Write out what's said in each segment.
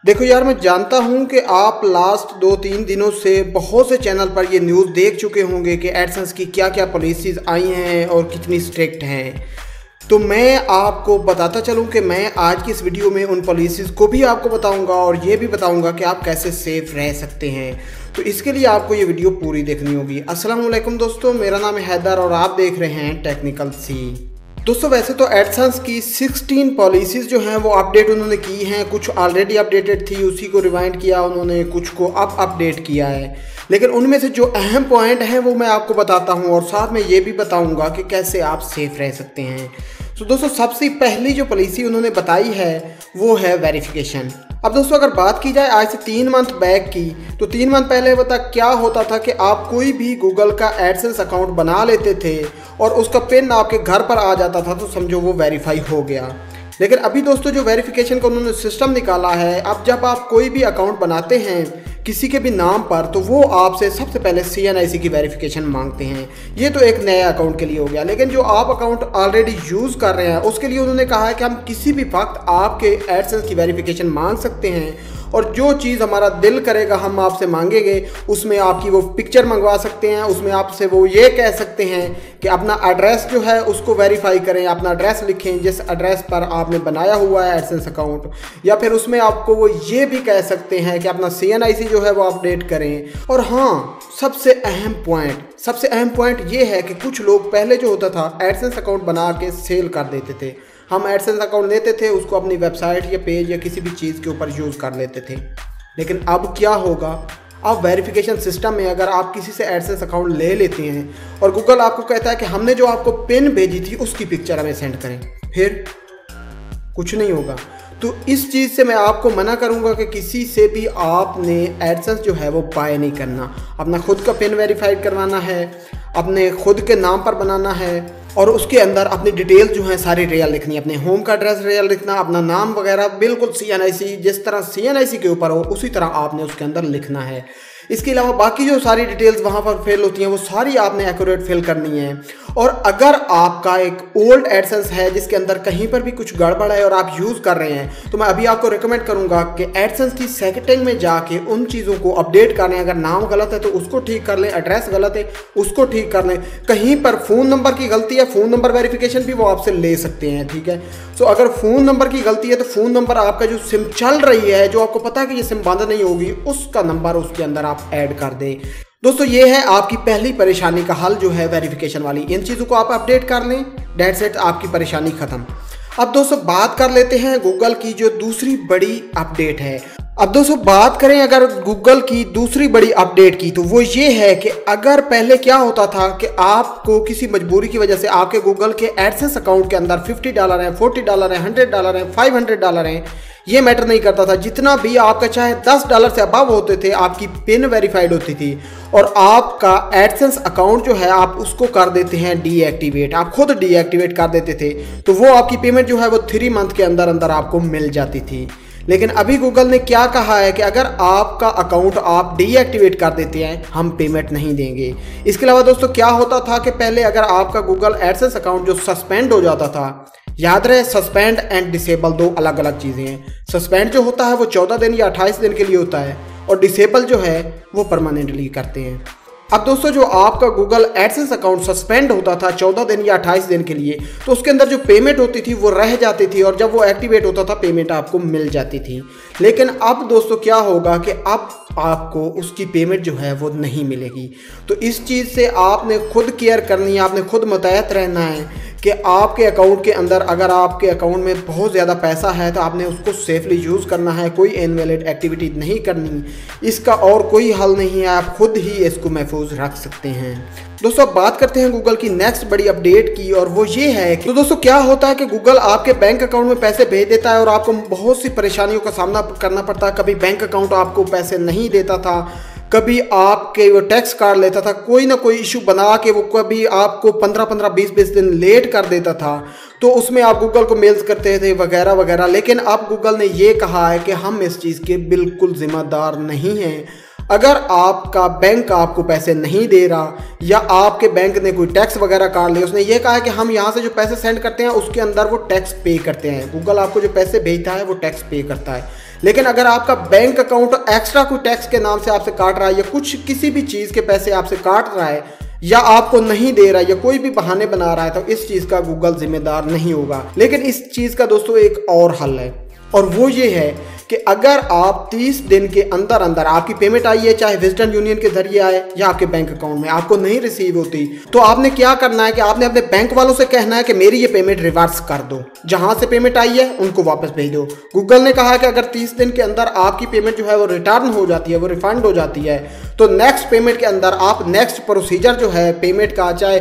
देखो यार, मैं जानता हूँ कि आप लास्ट 2-3 दिनों से बहुत से चैनल पर ये न्यूज़ देख चुके होंगे कि एडसेंस की क्या क्या पॉलिसीज़ आई हैं और कितनी स्ट्रिक्ट हैं। तो मैं आपको बताता चलूँ कि मैं आज की इस वीडियो में उन पॉलिसीज़ को भी आपको बताऊँगा और ये भी बताऊँगा कि आप कैसे सेफ़ रह सकते हैं। तो इसके लिए आपको ये वीडियो पूरी देखनी होगी। अस्सलाम वालेकुम दोस्तों, मेरा नाम है हैदर और आप देख रहे हैं टेक्निकल सी। दोस्तों वैसे तो एडसेंस की 16 पॉलिसीज़ जो हैं वो अपडेट उन्होंने की हैं। कुछ ऑलरेडी अपडेटेड थी, उसी को रिवाइंड किया उन्होंने, कुछ को अब अपडेट किया है। लेकिन उनमें से जो अहम पॉइंट हैं वो मैं आपको बताता हूं और साथ में ये भी बताऊंगा कि कैसे आप सेफ रह सकते हैं। तो दोस्तों सबसे पहली जो पॉलिसी उन्होंने बताई है वो है वेरिफिकेशन। अब दोस्तों अगर बात की जाए आज से 3 मंथ बैक की, तो 3 मंथ पहले बता क्या होता था कि आप कोई भी गूगल का एडसेंस अकाउंट बना लेते थे और उसका पिन आपके घर पर आ जाता था तो समझो वो वेरीफाई हो गया। लेकिन अभी दोस्तों जो वेरिफिकेशन का उन्होंने सिस्टम निकाला है, अब जब आप कोई भी अकाउंट बनाते हैं किसी के भी नाम पर तो वो आपसे सबसे पहले CNIC की वेरिफिकेशन मांगते हैं। ये तो एक नया अकाउंट के लिए हो गया, लेकिन जो आप अकाउंट ऑलरेडी यूज़ कर रहे हैं उसके लिए उन्होंने कहा है कि हम किसी भी वक्त आपके एडसेंस की वेरिफिकेशन मांग सकते हैं और जो चीज़ हमारा दिल करेगा हम आपसे मांगेंगे। उसमें आपकी वो पिक्चर मंगवा सकते हैं, उसमें आपसे वो ये कह सकते हैं कि अपना एड्रेस जो है उसको वेरीफाई करें, अपना एड्रेस लिखें जिस एड्रेस पर आपने बनाया हुआ है एडसेंस अकाउंट, या फिर उसमें आपको वो ये भी कह सकते हैं कि अपना CNIC जो है वो अपडेट करें। और हाँ, सबसे अहम पॉइंट ये है कि कुछ लोग पहले जो होता था एडसेंस अकाउंट बना के सेल कर देते थे। हम एडसेंस अकाउंट लेते थे, उसको अपनी वेबसाइट या पेज या किसी भी चीज़ के ऊपर यूज़ कर लेते थे। लेकिन अब क्या होगा, अब वेरिफिकेशन सिस्टम में अगर आप किसी से एडसेंस अकाउंट ले लेते हैं और गूगल आपको कहता है कि हमने जो आपको पिन भेजी थी उसकी पिक्चर हमें सेंड करें, फिर कुछ नहीं होगा। तो इस चीज़ से मैं आपको मना करूंगा कि किसी से भी आपने एडसेंस जो है वो बाय नहीं करना। अपना खुद का पिन वेरीफाइड करवाना है, अपने खुद के नाम पर बनाना है और उसके अंदर अपनी डिटेल्स जो हैं सारी रियल लिखनी है। अपने होम का एड्रेस रियल लिखना, अपना नाम वगैरह बिल्कुल CNIC जिस तरह CNIC के ऊपर हो उसी तरह आपने उसके अंदर लिखना है। इसके अलावा बाकी जो सारी डिटेल्स वहाँ पर फिल होती हैं वो सारी आपने एक्यूरेट फिल करनी है। और अगर आपका एक ओल्ड एडसेंस है जिसके अंदर कहीं पर भी कुछ गड़बड़ है और आप यूज़ कर रहे हैं, तो मैं अभी आपको रिकमेंड करूंगा कि एडसेंस की सेटिंग में जाके उन चीज़ों को अपडेट कर लें। अगर नाम गलत है तो उसको ठीक कर लें, एड्रेस गलत है उसको ठीक कर लें, कहीं पर फ़ोन नंबर की गलती है फ़ोन नंबर वेरिफिकेशन भी वो आपसे ले सकते हैं, ठीक है। सो अगर फ़ोन नंबर की गलती है तो फ़ोन नंबर आपका जो सिम चल रही है, जो आपको पता है कि ये सिम बंद नहीं होगी, उसका नंबर उसके अंदर आप ऐड कर दें। दोस्तों ये है आपकी पहली परेशानी का हल जो है वेरिफिकेशन वाली। इन चीज़ों को आप अपडेट कर लें, दैट्स इट, आपकी परेशानी ख़त्म। अब दोस्तों बात कर लेते हैं गूगल की जो दूसरी बड़ी अपडेट है। अब दोस्तों बात करें अगर गूगल की दूसरी बड़ी अपडेट की, तो वो ये है कि अगर पहले क्या होता था कि आपको किसी मजबूरी की वजह से आपके गूगल के एडसेंस अकाउंट के अंदर $50 हैं, $40 हैं, $100 हैं, $500 हैं, ये मैटर नहीं करता था। जितना भी आपका चाहे $10 से अबव होते थे, आपकी पिन वेरीफाइड होती थी और आपका एडसेंस अकाउंट जो है आप उसको कर देते हैं डीएक्टिवेट, आप खुद डीएक्टिवेट कर देते थे, तो वो आपकी पेमेंट जो है वो 3 मंथ के अंदर अंदर आपको मिल जाती थी। लेकिन अभी गूगल ने क्या कहा है कि अगर आपका अकाउंट आप डीएक्टिवेट कर देते हैं हम पेमेंट नहीं देंगे। इसके अलावा दोस्तों क्या होता था कि पहले अगर आपका गूगल एडसेंस अकाउंट जो सस्पेंड हो जाता था, याद रहे सस्पेंड एंड डिसेबल दो अलग अलग चीज़ें हैं। सस्पेंड जो होता है वो 14 दिन या 28 दिन के लिए होता है और डिसेबल जो है वो परमानेंटली करते हैं। अब दोस्तों जो आपका गूगल एडसेंस अकाउंट सस्पेंड होता था 14 दिन या 28 दिन के लिए, तो उसके अंदर जो पेमेंट होती थी वो रह जाती थी और जब वो एक्टिवेट होता था पेमेंट आपको मिल जाती थी। लेकिन अब दोस्तों क्या होगा कि अब आपको उसकी पेमेंट जो है वो नहीं मिलेगी। तो इस चीज़ से आपने खुद केयर करनी है, आपने खुद मुतहत रहना है कि आपके अकाउंट के अंदर अगर आपके अकाउंट में बहुत ज़्यादा पैसा है तो आपने उसको सेफली यूज़ करना है, कोई इनवैलिड एक्टिविटी नहीं करनी। इसका और कोई हल नहीं है, आप खुद ही इसको महफूज रख सकते हैं। दोस्तों अब बात करते हैं गूगल की नेक्स्ट बड़ी अपडेट की और वो ये है कि तो दोस्तों क्या होता है कि गूगल आपके बैंक अकाउंट में पैसे भेज देता है और आपको बहुत सी परेशानियों का सामना करना पड़ता है। कभी बैंक अकाउंट आपको पैसे नहीं देता था, कभी आपके वो टैक्स काट लेता था, कोई ना कोई इशू बना के वो कभी आपको 15-15, 20-20 दिन लेट कर देता था, तो उसमें आप गूगल को मेल्स करते थे वगैरह वगैरह। लेकिन अब गूगल ने ये कहा है कि हम इस चीज़ के बिल्कुल जिम्मेदार नहीं हैं। अगर आपका बैंक आपको पैसे नहीं दे रहा या आपके बैंक ने कोई टैक्स वगैरह काट लिया, उसने ये कहा है कि हम यहाँ से जो पैसे सेंड करते हैं उसके अंदर वो टैक्स पे करते हैं। गूगल आपको जो पैसे भेजता है वो टैक्स पे करता है। लेकिन अगर आपका बैंक अकाउंट एक्स्ट्रा कोई टैक्स के नाम से आपसे काट रहा है या कुछ किसी भी चीज़ के पैसे आपसे काट रहा है या आपको नहीं दे रहा है या कोई भी बहाने बना रहा है, तो इस चीज़ का गूगल जिम्मेदार नहीं होगा। लेकिन इस चीज़ का दोस्तों एक और हल है, और वो ये है कि अगर आप 30 दिन के अंदर अंदर आपकी पेमेंट आई है, चाहे वेस्टर्न यूनियन के जरिए आए या आपके बैंक अकाउंट में, आपको नहीं रिसीव होती, तो आपने क्या करना है कि आपने अपने बैंक वालों से कहना है कि मेरी ये पेमेंट रिवर्स कर दो, जहां से पेमेंट आई है उनको वापस भेज दो। गूगल ने कहा कि अगर 30 दिन के अंदर आपकी पेमेंट जो है वो रिटर्न हो जाती है, वो रिफंड हो जाती है, तो नेक्स्ट पेमेंट के अंदर आप नेक्स्ट प्रोसीजर जो है पेमेंट का, चाहे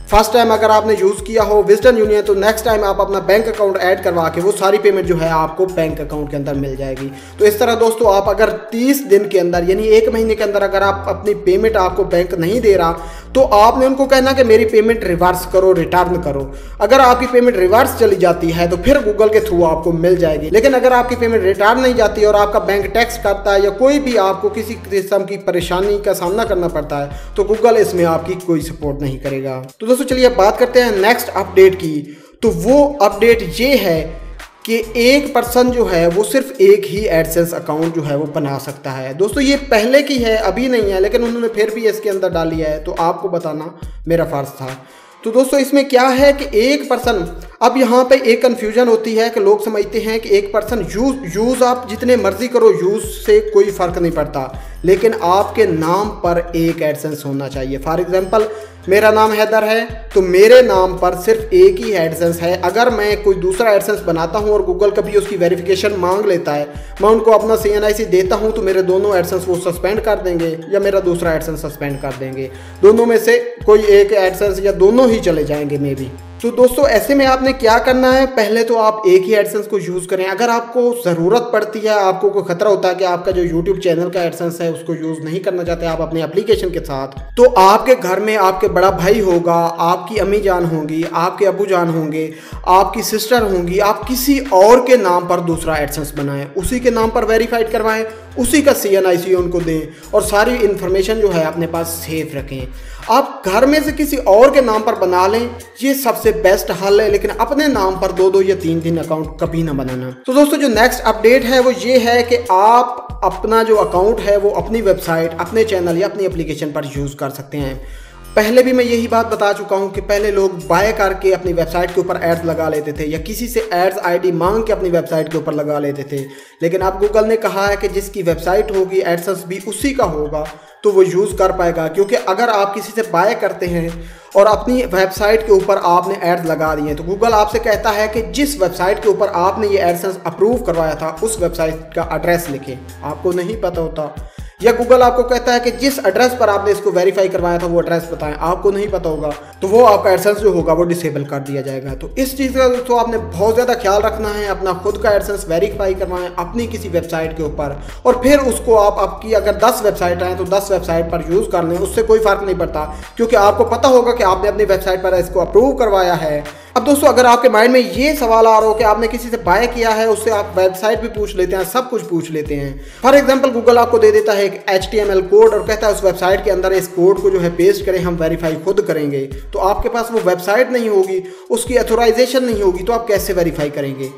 फर्स्ट टाइम अगर आपने यूज़ किया हो वेस्टर्न यूनियन, तो नेक्स्ट टाइम आप अपना बैंक अकाउंट ऐड करवा के वो सारी पेमेंट जो है आपको बैंक अकाउंट के अंदर मिल जाएगी। तो इस तरह दोस्तों आप अगर 30 दिन के अंदर यानी 1 महीने के अंदर अगर आप अपनी पेमेंट आपको बैंक नहीं दे रहा, तो आपने उनको कहना कि मेरी पेमेंट रिवर्स करो, रिटर्न करो। अगर आपकी पेमेंट रिवर्स चली जाती है तो फिर गूगल के थ्रू आपको मिल जाएगी। लेकिन अगर आपकी पेमेंट रिटर्न नहीं जाती और आपका बैंक टैक्स करता है या कोई भी आपको किसी किस्म की परेशानी का सामना करना पड़ता है, तो गूगल इसमें आपकी कोई सपोर्ट नहीं करेगा। तो दोस्तों चलिए अब बात करते हैं नेक्स्ट अपडेट की। तो वो अपडेट ये है कि एक पर्सन जो है वो सिर्फ एक ही एडसेंस अकाउंट जो है वो बना सकता है। दोस्तों ये पहले की है, अभी नहीं है, लेकिन उन्होंने फिर भी इसके अंदर डाली है, तो आपको बताना मेरा फर्ज था। तो दोस्तों इसमें क्या है कि एक पर्सन, अब यहाँ पे एक कन्फ्यूजन होती है कि लोग समझते हैं कि एक पर्सन यूज़ आप जितने मर्जी करो, यूज़ से कोई फ़र्क नहीं पड़ता, लेकिन आपके नाम पर एक एडसेंस होना चाहिए। फॉर एग्जांपल मेरा नाम हैदर है, तो मेरे नाम पर सिर्फ एक ही एडसेंस है। अगर मैं कोई दूसरा एडसेंस बनाता हूँ और गूगल कभी उसकी वेरिफिकेशन मांग लेता है, मैं उनको अपना CNIC देता हूँ, तो मेरे दोनों एडसेंस वो सस्पेंड कर देंगे या मेरा दूसरा एडसेंस सस्पेंड कर देंगे। दोनों में से कोई एक एडसेंस या दोनों ही चले जाएंगे मे बी। तो दोस्तों ऐसे में आपने क्या करना है, पहले तो आप एक ही एडसेंस को यूज़ करें। अगर आपको ज़रूरत पड़ती है, आपको कोई खतरा होता है कि आपका जो यूट्यूब चैनल का एडसेंस है उसको यूज़ नहीं करना चाहते आप अपने एप्लीकेशन के साथ, तो आपके घर में आपके बड़ा भाई होगा, आपकी अम्मी जान होंगी, आपके अबू जान होंगे, आपकी सिस्टर होंगी, आप किसी और के नाम पर दूसरा एडसेंस बनाएं, उसी के नाम पर वेरीफाइड करवाएं, उसी का CNIC उनको दें और सारी इन्फॉर्मेशन जो है अपने पास सेफ रखें। आप घर में से किसी और के नाम पर बना लें, ये सबसे बेस्ट हल है, लेकिन अपने नाम पर 2-2 या 3-3 अकाउंट कभी ना बनाना। तो दोस्तों जो नेक्स्ट अपडेट है वो ये है कि आप अपना जो अकाउंट है वो अपनी वेबसाइट, अपने चैनल या अपनी एप्लीकेशन पर यूज़ कर सकते हैं। पहले भी मैं यही बात बता चुका हूँ कि पहले लोग बाय करके अपनी वेबसाइट के ऊपर एड्स लगा लेते थे या किसी से एड्स ID मांग के अपनी वेबसाइट के ऊपर लगा लेते थे, लेकिन अब गूगल ने कहा है कि जिसकी वेबसाइट होगी एडसेंस भी उसी का होगा, तो वो यूज़ कर पाएगा। क्योंकि अगर आप किसी से बाय करते हैं और अपनी वेबसाइट के ऊपर आपने एड्स लगा दिए, तो गूगल आपसे कहता है कि जिस वेबसाइट के ऊपर आपने ये एडसेंस अप्रूव करवाया था उस वेबसाइट का एड्रेस लिखें। आपको नहीं पता होता, या गूगल आपको कहता है कि जिस एड्रेस पर आपने इसको वेरीफाई करवाया था वो एड्रेस बताएं, आपको नहीं पता होगा, तो वो आपका एडसेंस जो होगा वो डिसेबल कर दिया जाएगा। तो इस चीज़ का तो आपने बहुत ज़्यादा ख्याल रखना है, अपना खुद का एडसेंस वेरीफाई करवाएं अपनी किसी वेबसाइट के ऊपर, और फिर उसको आप आपकी अगर 10 वेबसाइट हैं तो 10 वेबसाइट पर यूज़ कर लें, उससे कोई फ़र्क नहीं पड़ता, क्योंकि आपको पता होगा कि आपने अपनी वेबसाइट पर इसको अप्रूव करवाया है। अब दोस्तों अगर आपके माइंड में ये सवाल आ रहा हो कि आपने किसी से बाय किया है, उससे आप वेबसाइट भी पूछ लेते हैं, सब कुछ पूछ लेते हैं। फॉर एग्जांपल गूगल आपको दे देता है एक HTML कोड और कहता है उस वेबसाइट के अंदर इस कोड को जो है पेस्ट करें, हम वेरीफाई खुद करेंगे, तो आपके पास वो वेबसाइट नहीं होगी, उसकी अथोराइजेशन नहीं होगी, तो आप कैसे वेरीफाई करेंगे।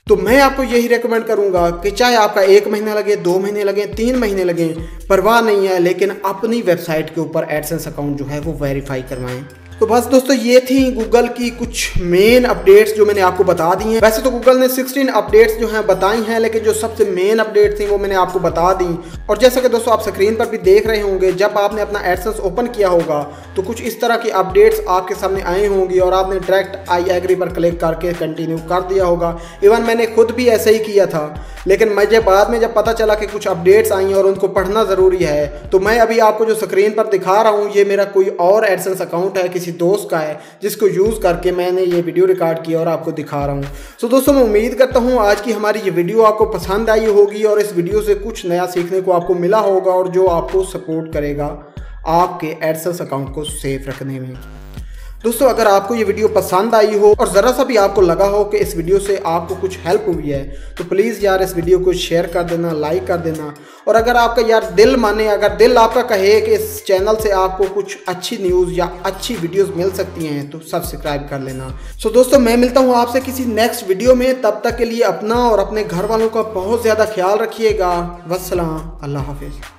तो मैं आपको यही रेकमेंड करूंगा कि चाहे आपका 1 महीना लगे, 2 महीने लगे, 3 महीने लगे, परवाह नहीं है, लेकिन अपनी वेबसाइट के ऊपर एडसेंस अकाउंट जो है वो वेरीफाई करवाएं। तो बस दोस्तों ये थी गूगल की कुछ मेन अपडेट्स जो मैंने आपको बता दी हैं। वैसे तो गूगल ने 16 अपडेट्स जो हैं बताई हैं, लेकिन जो सबसे मेन अपडेट थी वो मैंने आपको बता दी। और जैसा कि दोस्तों आप स्क्रीन पर भी देख रहे होंगे, जब आपने अपना एडसेंस ओपन किया होगा तो कुछ इस तरह की अपडेट्स आपके सामने आई होंगी और आपने डायरेक्ट आई एग्री पर क्लिक करके कंटिन्यू कर दिया होगा। इवन मैंने खुद भी ऐसे ही किया था, लेकिन मुझे बाद में जब पता चला कि कुछ अपडेट्स आई और उनको पढ़ना ज़रूरी है, तो मैं अभी आपको जो स्क्रीन पर दिखा रहा हूँ ये मेरा कोई और एडसेंस अकाउंट है, किसी दोस्त का है, जिसको यूज़ करके मैंने ये वीडियो रिकॉर्ड किया और आपको दिखा रहा हूँ। तो दोस्तों मैं उम्मीद करता हूँ आज की हमारी ये वीडियो आपको पसंद आई होगी और इस वीडियो से कुछ नया सीखने को आपको मिला होगा और जो आपको सपोर्ट करेगा आपके एडसेंस अकाउंट को सेफ रखने में। दोस्तों अगर आपको ये वीडियो पसंद आई हो और ज़रा सा भी आपको लगा हो कि इस वीडियो से आपको कुछ हेल्प हुई है तो प्लीज़ यार इस वीडियो को शेयर कर देना, लाइक कर देना। और अगर आपका यार दिल माने, अगर दिल आपका कहे कि इस चैनल से आपको कुछ अच्छी न्यूज़ या अच्छी वीडियोस मिल सकती हैं तो सब्सक्राइब कर लेना। सो दोस्तों मैं मिलता हूँ आपसे किसी नेक्स्ट वीडियो में। तब तक के लिए अपना और अपने घर वालों का बहुत ज़्यादा ख्याल रखिएगा। वस्सलाम, अल्लाह हाफिज़।